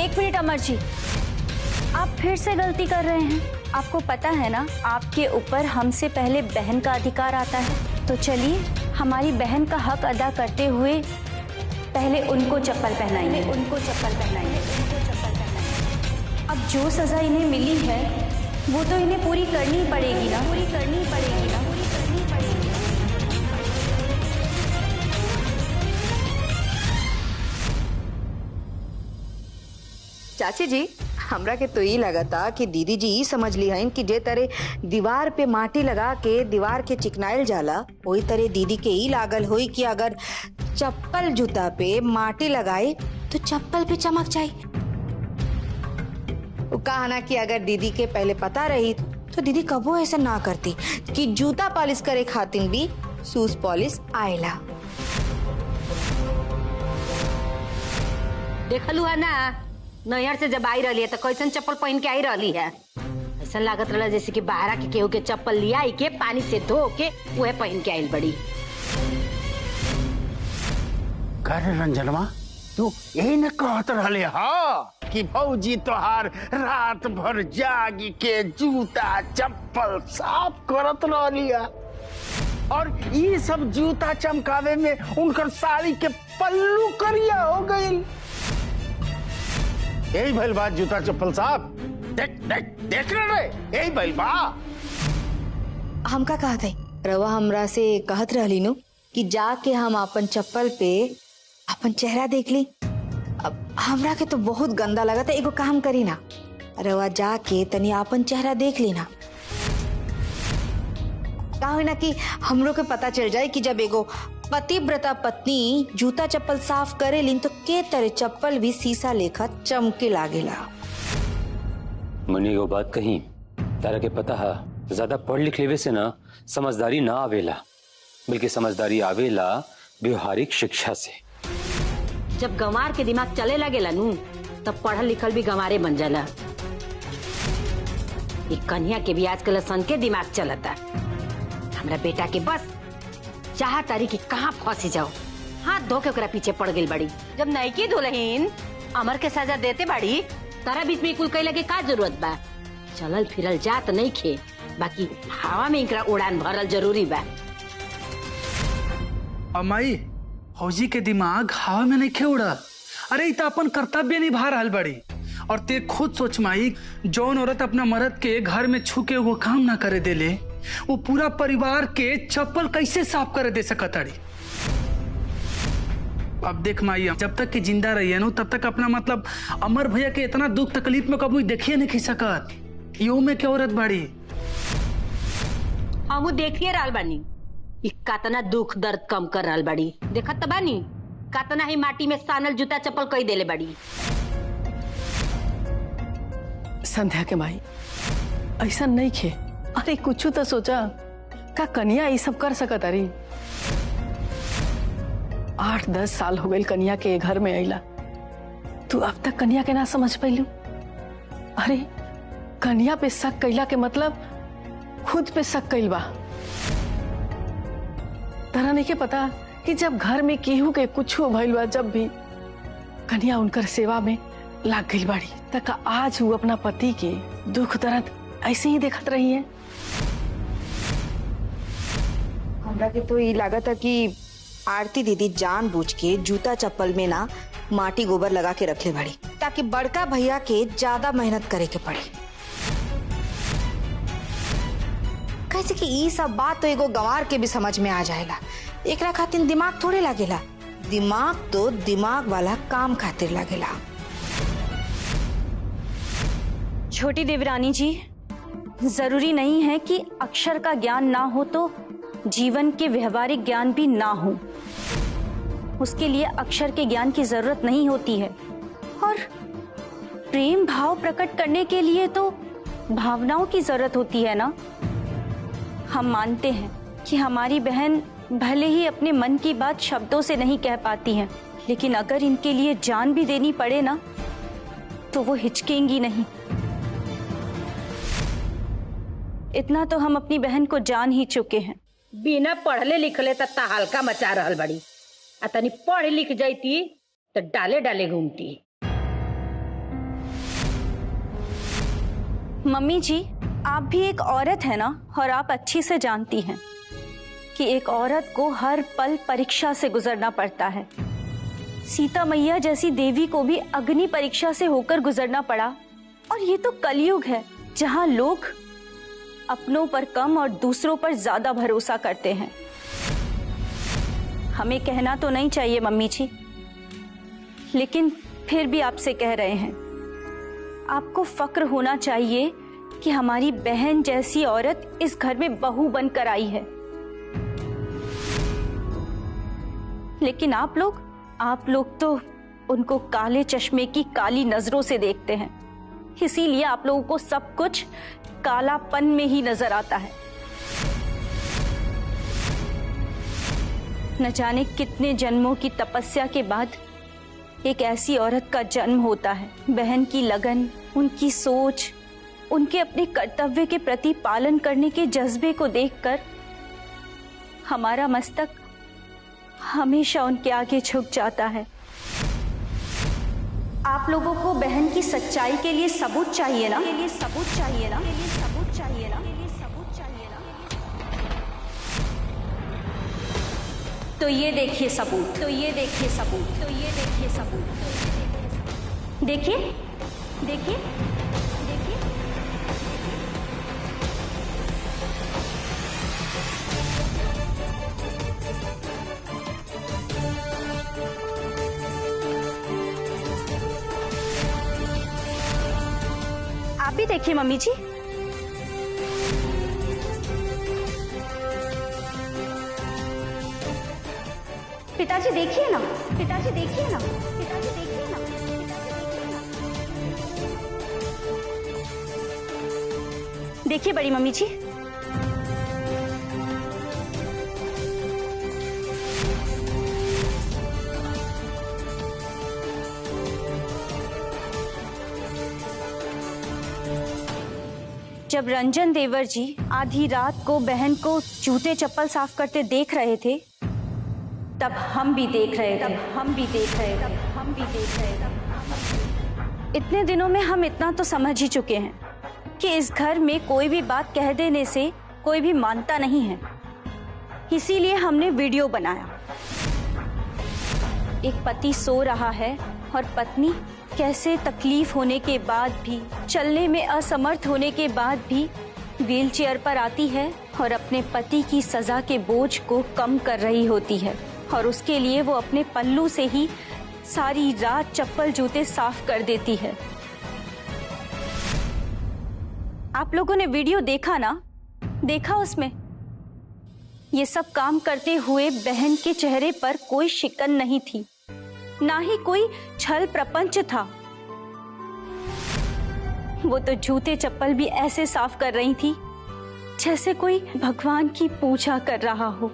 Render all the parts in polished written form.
एक मिनट अमर जी, आप फिर से गलती कर रहे हैं। आपको पता है ना, आपके ऊपर हमसे पहले बहन का अधिकार आता है। तो चलिए हमारी बहन का हक अदा करते हुए पहले उनको चप्पल पहनाएंगे। अब जो सजा इन्हें मिली है वो तो इन्हें पूरी करनी पड़ेगी ना। चाची जी, हमरा के तो ये लगा था कि दीदी जी ही समझ ली हैं कि जे तरह दीवार पे माटी लगा के दीवार के चिकनाइल जाला, वही तरह दीदी के ही लागल हुई कि अगर चप्पल जूता पे माटी लगाए तो चप्पल पे चमक जाए। वो कहा ना कि अगर दीदी के पहले पता रही तो दीदी कबो ऐसा ना करती कि जूता पॉलिश करे खातिर भी शूज पॉलिश आएला। देखलू है ना, नैहर से जब आई रही है तो कैसन चप्पल पहन के आई रही है। ऐसा लागत रहा जैसे कि बाहर के केहू के चप्पल लिया के पानी से धो के वह पहन के आई बड़ी। करे रंजनवा, तू यही न कहत रहे हाँ कि भौजी तोहार रात भर जागी के जूता चप्पल साफ करत रही है, और ये सब जूता चमकावे में उनकर साड़ी के पल्लू करिया हो गई। यही भइल बात जूता चप्पल साफ देख रहे, यही भइल बा। हमका कहा था रवा हमरा से कहत रहली नु कि जाके हम अपन चप्पल पे अपन चेहरा देख ली। अब हमरा के तो बहुत गंदा लगा था। एगो काम करी ना, रवा जाके तनी अपन चेहरा देख ली ना, का हो ना कि हमरो के पता चल जाए कि जब एगो पतिव्रता पत्नी जूता चप्पल साफ करे लीन तो के तरह चप्पल भी शीशा लेखा चमके लागेला। मनी वो बात कही, तारा के पता है ज्यादा पढ़ लिख लेवे से ना समझदारी ना आवेला, बल्कि समझदारी आवेला व्यवहारिक शिक्षा से। जब गंवार के दिमाग चले लगेला नू तब पढ़ल लिखल भी गंवारे बन जाला। कन्या के भी आजकल सन के दिमाग चलता। हमरा बेटा के बस चाह तारी की कहाँ फंसी जाओ, हाथ धो के ओकरा पीछे पड़ गई बड़ी। जब नईकी दुल्हन अमर के सजा देते बाड़ी, तारा बीच में कुल कई लगे का जरूरत बा। चलल फिरल जात नहीं खे, बाकी हवा में इनकरा उड़ान भरल जरूरी बा। अमाई, फौजी के दिमाग हवा में नहीं खे उड़ा। अरे इत अपन कर्तव्य निभा रहल बड़ी। और ते खुद सोच माई, जौन औरत अपना मर्द के घर में छू के वो काम ना करे देले, वो पूरा परिवार के चप्पल कैसे साफ करे दे सकताड़ी। अब देख माई, जब तक कि जिंदा रही है नो तब तक अपना मतलब अमर भैया के इतना दुख तकलीफ में कभी देखिए नहीं सकत। यो में क्या औरत बाड़ी। हम देखिए रहल बानी कातना दुख दर्द कम कर रहल बाड़ी। देखत त बानी कातना ही माटी में सानल जूता चप्पल कई देले बाड़ी। संध्या के माई ऐसा नहीं खे। अरे कुछ तो सोचा का कन्या ये सब कर सकत। अरे 8-10 साल हो गए कन्या के घर में अइला, तू अब तक कन्या के ना समझ पैलू। अरे कन्या पे शक कैला के मतलब खुद पे शक कैल बा। तरह नहीं के पता कि जब घर में केहू के कुछ भइल बा, जब भी कन्या उनकर सेवा में लाग गई बाड़ी, तक आज वो अपना पति के दुख दर्द ऐसे ही देखत रही है। हमरा के तो ये लगा था कि आरती दीदी जानबूझ के जूता चप्पल में ना माटी गोबर लगा के रखले बड़ी, ताकि बड़का भैया के ज्यादा मेहनत करे के पड़े। कैसे कि ये सब बात तो एगो गंवार के भी समझ में आ जाएला। एकरा खातिर दिमाग थोड़े लागेला, दिमाग तो दिमाग वाला काम खातिर लागेला। छोटी देवरानी जी, जरूरी नहीं है कि अक्षर का ज्ञान ना हो तो जीवन के व्यवहारिक ज्ञान भी ना हो। उसके लिए अक्षर के ज्ञान की जरूरत नहीं होती है। और प्रेम भाव प्रकट करने के लिए तो भावनाओं की जरूरत होती है ना। हम मानते हैं कि हमारी बहन भले ही अपने मन की बात शब्दों से नहीं कह पाती हैं, लेकिन अगर इनके लिए जान भी देनी पड़े ना तो वो हिचकेंगी नहीं। इतना तो हम अपनी बहन को जान ही चुके हैं। बिना पढ़ले लिखले तत्ता हल्का मचा रहल बड़ी। तनी पढ़ लिख जाती तो डाले डाले घूमती। मम्मी जी, आप भी एक औरत है ना, और आप अच्छी से जानती हैं कि एक औरत को हर पल परीक्षा से गुजरना पड़ता है। सीता मैया जैसी देवी को भी अग्नि परीक्षा से होकर गुजरना पड़ा। और ये तो कलयुग है जहां लोग अपनों पर कम और दूसरों पर ज्यादा भरोसा करते हैं। हमें कहना तो नहीं चाहिए मम्मी जी, लेकिन फिर भी आपसे कह रहे हैं, आपको फक्र होना चाहिए कि हमारी बहन जैसी औरत इस घर में बहू बनकर आई है। लेकिन आप लोग तो उनको काले चश्मे की काली नजरों से देखते हैं, इसीलिए आप लोगों को सब कुछ कालापन में ही नजर आता है। न जाने कितने जन्मों की तपस्या के बाद एक ऐसी औरत का जन्म होता है। बहन की लगन, उनकी सोच, उनके अपने कर्तव्य के प्रति पालन करने के जज्बे को देखकर हमारा मस्तक हमेशा उनके आगे झुक जाता है। आप लोगों को बहन की सच्चाई के लिए सबूत चाहिए ना? तो ये देखिए सबूत। देखिए। आप भी देखिए मम्मी जी। पिताजी देखिए ना। देखिए बड़ी मम्मी जी। जब रंजन देवर जी आधी रात को बहन को जूते चप्पल साफ करते देख रहे थे, तब हम भी देख रहे थे। इतने दिनों में हम इतना तो समझ ही चुके हैं कि इस घर में कोई भी बात कह देने से कोई भी मानता नहीं है। इसीलिए हमने वीडियो बनाया। एक पति सो रहा है और पत्नी कैसे तकलीफ होने के बाद भी, चलने में असमर्थ होने के बाद भी व्हीलचेयर पर आती है और अपने पति की सजा के बोझ को कम कर रही होती है, और उसके लिए वो अपने पल्लू से ही सारी रात चप्पल जूते साफ कर देती है। आप लोगों ने वीडियो देखा ना? देखा उसमें ये सब काम करते हुए बहन के चेहरे पर कोई शिकन नहीं थी, ना ही कोई छल प्रपंच था। वो तो जूते चप्पल भी ऐसे साफ कर रही थी जैसे कोई भगवान की पूजा कर रहा हो।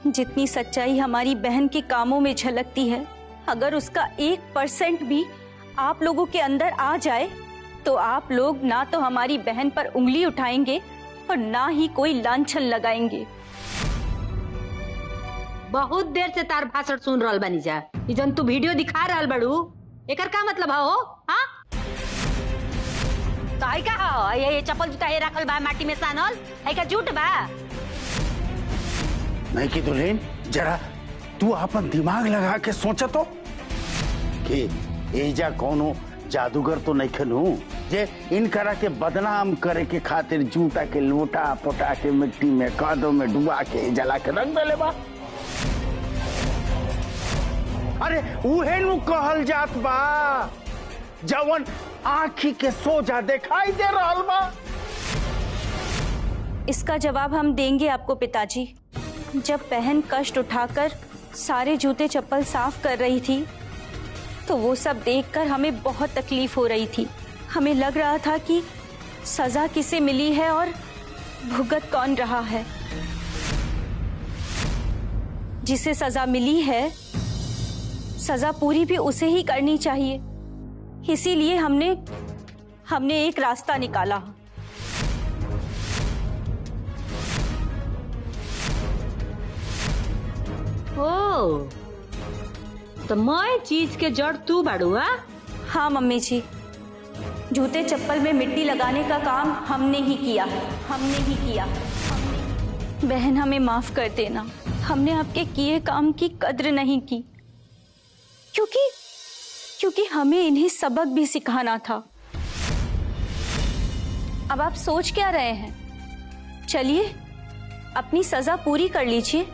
जितनी सच्चाई हमारी बहन के कामों में झलकती है, अगर उसका 1% भी आप लोगों के अंदर आ जाए तो आप लोग ना तो हमारी बहन पर उंगली उठाएंगे और ना ही कोई लांछन लगाएंगे। बहुत देर से तार भाषण सुन रहल बनी जा। ई जन तू वीडियो दिखा रहल बड़ू, एकर का मतलब हो? हाँ, काई का हो? ये चप्पल जूता ये रखल बा माटी में सानल, आई का झूठ बा? नहीं की दुल्हन, जरा तू अपन दिमाग लगा के सोचा तो कि एजा कोनो जादूगर तो नहीं खनू जे इन करा के बदनाम करे के खातिर जूता के लोटा पोटा के मिट्टी में कादो में डुबा के जला के रख देले बा। अरे उहे नु कहल जात बा जवन आँखी के सोजा दिखाई दे रहल बा। इसका जवाब हम देंगे आपको पिताजी। जब बहन कष्ट उठाकर सारे जूते चप्पल साफ कर रही थी तो वो सब देखकर हमें बहुत तकलीफ हो रही थी। हमें लग रहा था कि सजा किसे मिली है और भुगत कौन रहा है। जिसे सजा मिली है, सजा पूरी भी उसे ही करनी चाहिए। इसीलिए हमने एक रास्ता निकाला। ओ, तो मैं चीज के जड़ तू बाड़ू? हाँ मम्मी जी, जूते चप्पल में मिट्टी लगाने का काम हमने ही किया है, हमने ही किया। बहन हमें माफ कर देना, हमने आपके किए काम की कद्र नहीं की, क्योंकि हमें इन्हें सबक भी सिखाना था। अब आप सोच क्या रहे हैं? चलिए अपनी सजा पूरी कर लीजिए।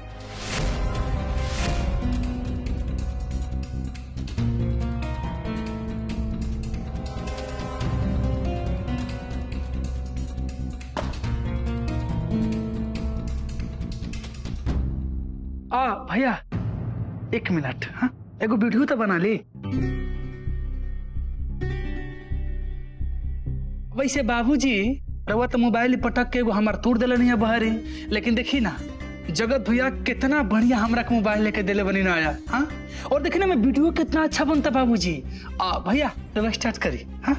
भैया 1 मिनट। हाँ, एगो वीडियो तो बना ली। वैसे बाबूजी रवा तो मोबाइल पटक के एगो हमार तोड़ दिले नहीं बहरी, लेकिन देखी ना जगत भैया कितना बढ़िया हमरा के मोबाइल लेके दिले बनी ना आया। हाँ, और देखी ना मैं वीडियो कितना अच्छा बनता बाबूजी। भैया रवा स्टार्ट करी। हाँ,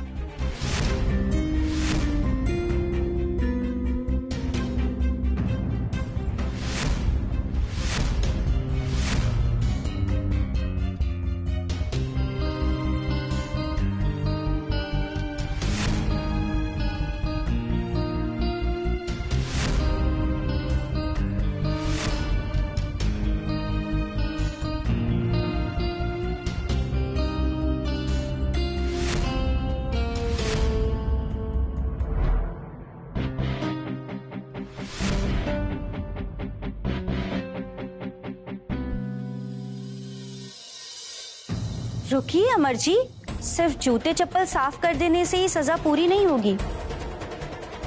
रुकिए अमर जी, सिर्फ जूते चप्पल साफ कर देने से ही सजा पूरी नहीं होगी।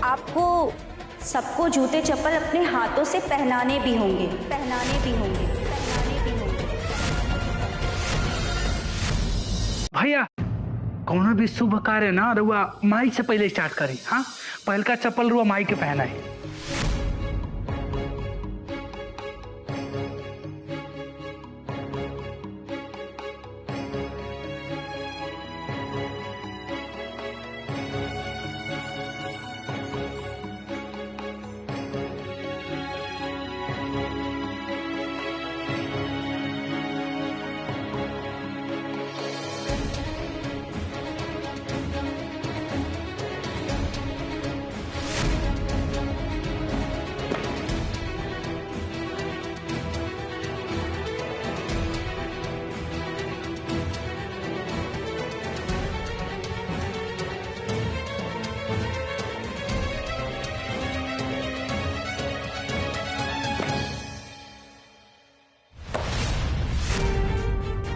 आपको सबको जूते चप्पल अपने हाथों से पहनाने भी होंगे, पहनाने भी होंगे, पहनाने भी होंगे। भैया कोनो भी शुभ कार्य ना रुआ माई से पहले स्टार्ट करी। हाँ, पहल का चप्पल रुआ माई के पहना है।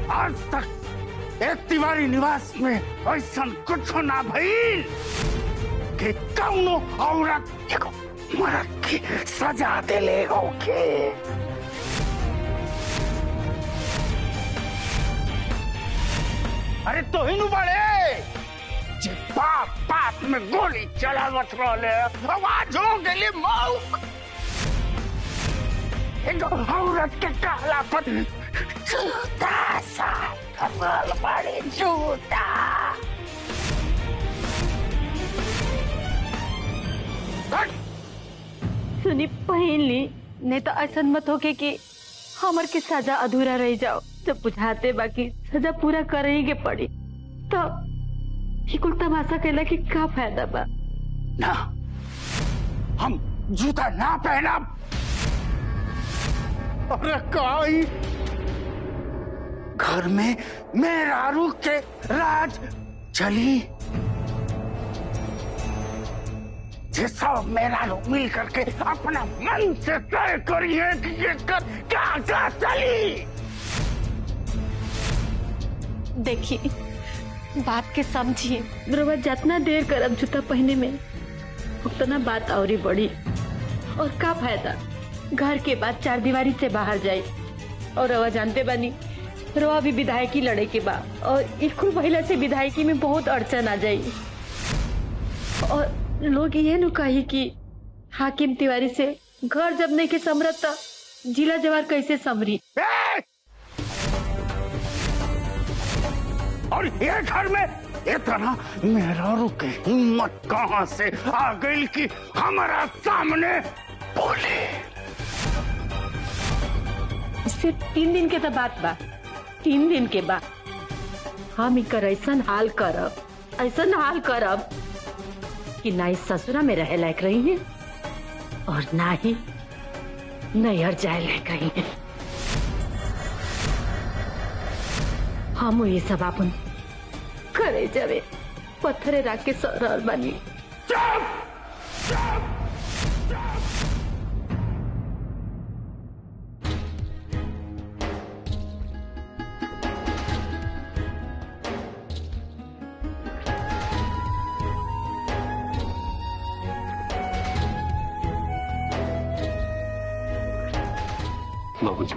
आज तक एक तिवारी निवास में ऐसा कुछ ना भइल कि कौनो औरत एगो मर्द की सजा देले होके। अरे तो ही नु बड़े जे बाप बाप में गोली चलावत रहले, आवाज हो गेली मौक। एगो औरत के कहला पर जूता साफ करल बड़े, जूता। सुनी पहन ली, नहीं तो ऐसा मत होके कि हमर के सजा अधूरा रह जाओ। जब बुझाते बाकी सजा पूरा करे ही के पड़ी, तो ये कुल तमाशा कैला कि का फायदा बा? ना, हम जूता ना पहनब। अरे काई घर में मेहरारू के राज चली, जे सब मेहरारू मिल करके अपना मन से तय करिए कि ये क्या चली। देखिए बात के समझिए, बराबर जितना देर करब जूता पहने में उतना बात और ही बढ़ी। और का फायदा घर के बाद 4 दीवारी से बाहर जाए। और रवा जानते बानी रवा भी विधायकी लड़े के बा, और स्कूल महिला से विधायकी में बहुत अड़चन आ जाई। और लोग ये नु कही कि हाकिम तिवारी से घर जब नहीं के समरत जिला जवार कैसे समरी। और ये घर में इतना मेहरारू की हिम्मत कहाँ से आ गई कि हमारा सामने बोले। सिर्फ 3 दिन के तो बात बा, 3 दिन के बाद हम इकर ऐसा हाल करब ऐसा हाल करब कि ना इस ससुरा में रहे लायक रही है और ना ही नैहर जाए लायक रही है। हम ये सब अपन करे जावे पत्थरे रख के सर बनी। बाबूजी,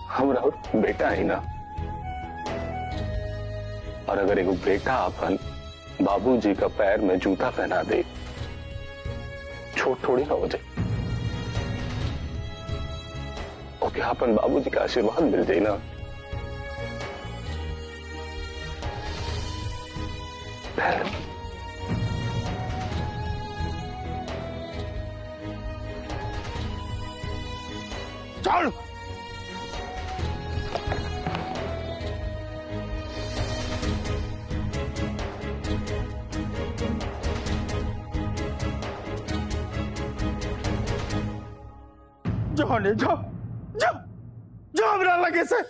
हम राहुल बेटा है ना, और अगर एक बेटा अपन बाबूजी का पैर में जूता पहना दे, छोट थोड़ी ना हो जाए। ओके, अपन बाबूजी का आशीर्वाद मिल जाए ना। चल जाने जाओ जाओ जाओ मेरा लगे से।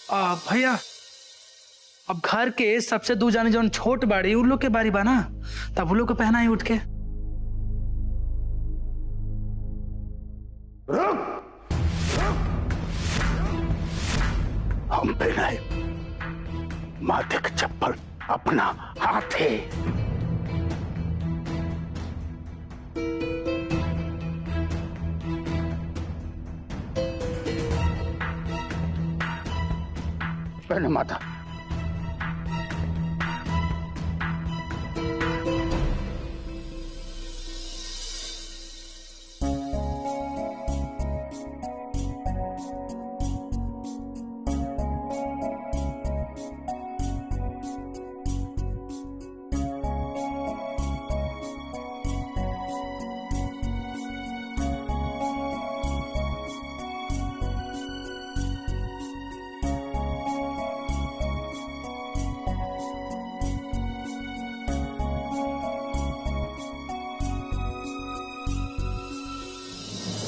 भैया अब घर के सबसे दू जाने जौन छोट बाड़ी उन लोग के बारी बा ना, तब उन लोग को पहना ही उठ के। रुक हम पहनाए माथे का चप्पल अपना हाथ है। पहने माता।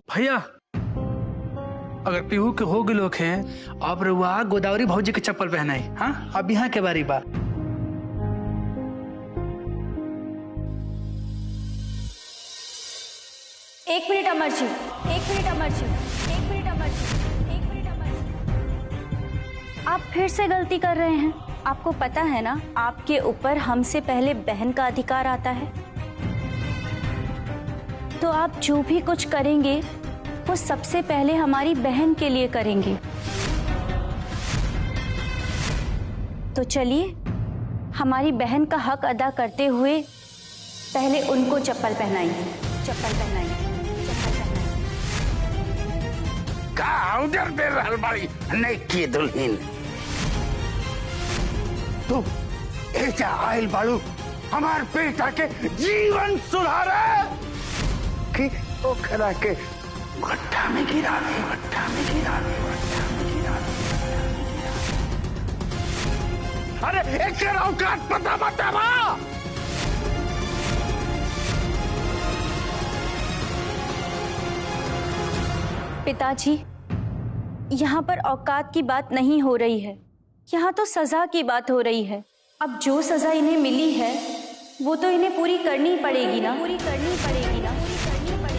भैया अगर पीहू के हो गए लोग हैं, अब रुआ गोदावरी भौजी के चप्पल पहनाई। हाँ, अब यहाँ के बारी बा। एक मिनट अमर जी, एक मिनट अमर जी, एक मिनट अमर जी, एक मिनट अमर जी। आप फिर से गलती कर रहे हैं। आपको पता है ना, आपके ऊपर हमसे पहले बहन का अधिकार आता है। तो आप जो भी कुछ करेंगे वो सबसे पहले हमारी बहन के लिए करेंगे। तो चलिए हमारी बहन का हक अदा करते हुए पहले उनको चप्पल पहनाइए, चप्पल पहनाइए, चप्पल पहनाइए। का उधर दे रहल बाड़ी नहीं की दुल्हन। तू ऐसा आयल बाड़ू हमार बेटा के जीवन सुधारे कि ओकरा के गड्ढा में गिरा दे, गड्ढा में गिरा दे, गड्ढा में गिरा दे। अरे एक औकात पता बतावा। पिताजी, यहाँ पर औकात की बात नहीं हो रही है, यहाँ तो सजा की बात हो रही है। अब जो सजा इन्हें मिली है वो तो इन्हें पूरी करनी पड़ेगी ना, पूरी करनी पड़ेगी ना, पूरी करनी पड़ेगी।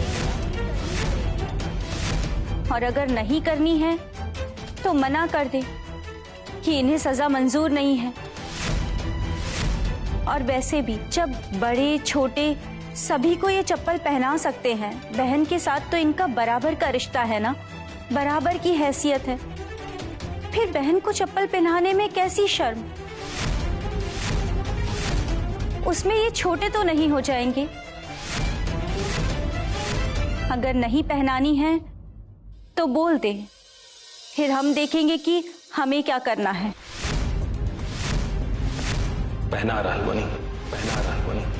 और अगर नहीं करनी है तो मना कर दे कि इन्हें सजा मंजूर नहीं है। और वैसे भी जब बड़े छोटे सभी को ये चप्पल पहना सकते हैं, बहन के साथ तो इनका बराबर का रिश्ता है ना, बराबर की हैसियत है। फिर बहन को चप्पल पहनाने में कैसी शर्म? उसमें ये छोटे तो नहीं हो जाएंगे? अगर नहीं पहनानी है तो बोल दे, फिर हम देखेंगे कि हमें क्या करना है। पहना रहल बनी, पहना रहल बनी।